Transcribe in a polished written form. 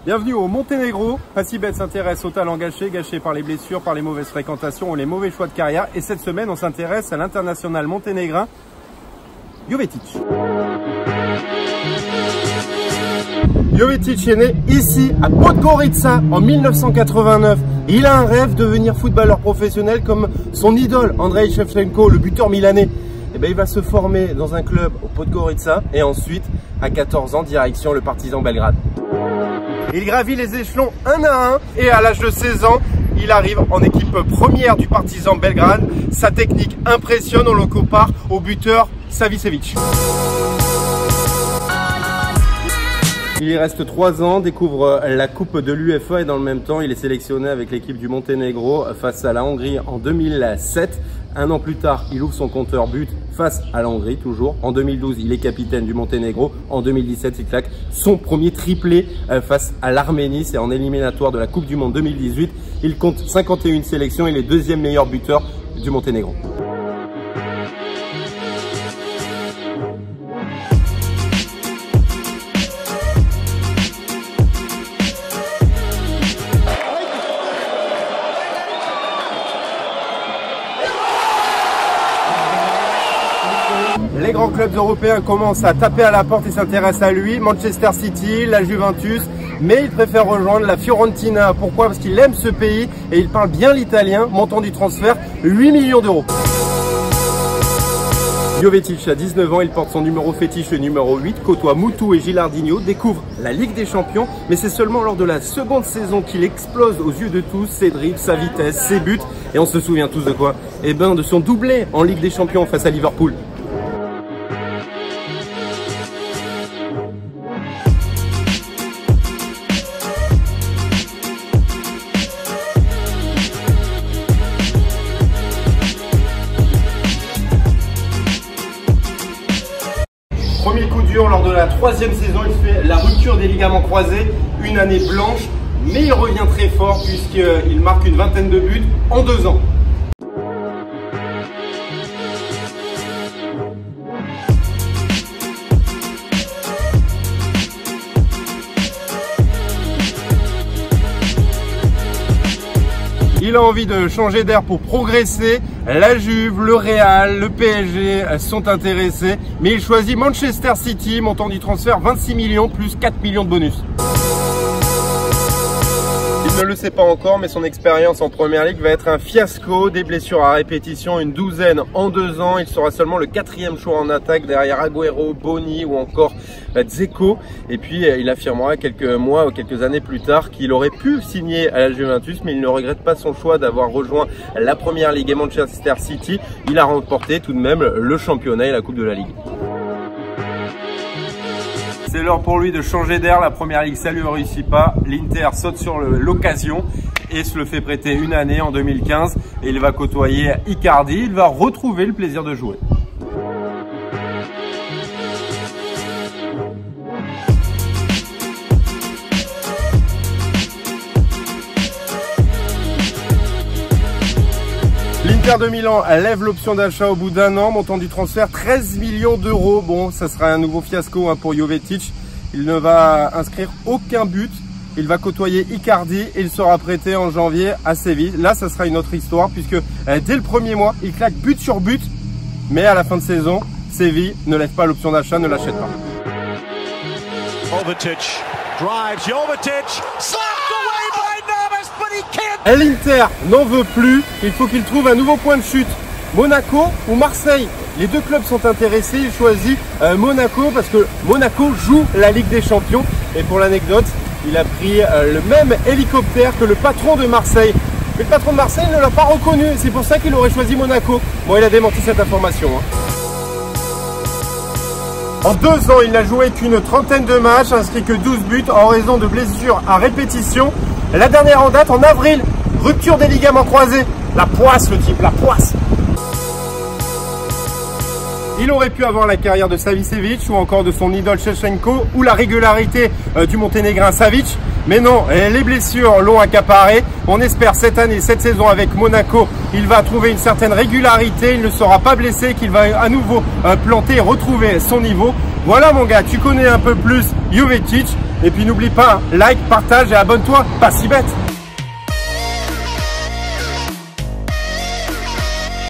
Bienvenue au Monténégro. Facibet s'intéresse aux talents gâchés par les blessures, par les mauvaises fréquentations ou les mauvais choix de carrière. Et cette semaine, on s'intéresse à l'international monténégrin Jovetic. Jovetic est né ici à Podgorica en 1989. Il a un rêve de devenir footballeur professionnel comme son idole Andrei Shevchenko, le buteur milanais. Et ben, il va se former dans un club au Podgorica et ensuite, à 14 ans, direction le Partizan Belgrade. Il gravit les échelons un à un et à l'âge de 16 ans, il arrive en équipe première du Partizan Belgrade. Sa technique impressionne, on le compare au buteur Savicevic. Il y reste 3 ans, découvre la Coupe de l'UEFA et dans le même temps, il est sélectionné avec l'équipe du Monténégro face à la Hongrie en 2007. Un an plus tard, il ouvre son compteur but face à la Hongrie, toujours. En 2012, il est capitaine du Monténégro. En 2017, il claque son premier triplé face à l'Arménie. C'est en éliminatoire de la Coupe du Monde 2018. Il compte 51 sélections et il est deuxième meilleur buteur du Monténégro. Les grands clubs européens commencent à taper à la porte et s'intéressent à lui. Manchester City, la Juventus, mais il préfère rejoindre la Fiorentina. Pourquoi? Parce qu'il aime ce pays et il parle bien l'italien. Montant du transfert, 8 millions d'euros. Jovetic a 19 ans, il porte son numéro fétiche, le numéro 8, côtoie Moutou et Gilardino, découvre la Ligue des Champions, mais c'est seulement lors de la seconde saison qu'il explose aux yeux de tous, ses dribbles, sa vitesse, ses buts, et on se souvient tous de quoi? Eh ben, de son doublé en Ligue des Champions face à Liverpool. Premier coup dur lors de la 3e saison, il fait la rupture des ligaments croisés, une année blanche, mais il revient très fort puisqu'il marque une vingtaine de buts en 2 ans. Il a envie de changer d'air pour progresser. La Juve, le Real, le PSG sont intéressés. Mais il choisit Manchester City, montant du transfert 26 millions plus 4 millions de bonus. Il ne le sait pas encore, mais son expérience en Première Ligue va être un fiasco. Des blessures à répétition, une douzaine en 2 ans. Il sera seulement le 4e choix en attaque derrière Agüero, Boni ou encore Dzeko. Et puis il affirmera quelques mois ou quelques années plus tard qu'il aurait pu signer à la Juventus, mais il ne regrette pas son choix d'avoir rejoint la Première Ligue et Manchester City. Il a remporté tout de même le championnat et la Coupe de la Ligue. C'est l'heure pour lui de changer d'air. La Première Ligue, ça lui réussit pas. L'Inter saute sur l'occasion et se le fait prêter une année en 2015. Et il va côtoyer Icardi. Il va retrouver le plaisir de jouer. L'Inter de Milan lève l'option d'achat au bout d'1 an, montant du transfert 13 millions d'euros. Bon, ça sera un nouveau fiasco pour Jovetic. Il ne va inscrire aucun but. Il va côtoyer Icardi et il sera prêté en janvier à Séville. Là, ça sera une autre histoire puisque dès le premier mois, il claque but sur but. Mais à la fin de saison, Séville ne lève pas l'option d'achat, ne l'achète pas. Jovetic drives, Jovetic slapped away by Navas, but he can't. L'Inter n'en veut plus, il faut qu'il trouve un nouveau point de chute. Monaco ou Marseille, les deux clubs sont intéressés, il choisit Monaco parce que Monaco joue la Ligue des Champions. Et pour l'anecdote, il a pris le même hélicoptère que le patron de Marseille. Mais le patron de Marseille ne l'a pas reconnu, c'est pour ça qu'il aurait choisi Monaco. Bon, il a démenti cette information. En 2 ans, il n'a joué qu'une trentaine de matchs, inscrit que 12 buts en raison de blessures à répétition. La dernière en date en avril, rupture des ligaments croisés. La poisse, le type, la poisse. Il aurait pu avoir la carrière de Savicevic ou encore de son idole Shevchenko ou la régularité du Monténégrin Savic. Mais non, les blessures l'ont accaparé. On espère cette année, cette saison avec Monaco, il va trouver une certaine régularité. Il ne sera pas blessé, qu'il va à nouveau planter et retrouver son niveau. Voilà mon gars, tu connais un peu plus Jovetic. Et puis n'oublie pas, like, partage et abonne-toi, pas si bête.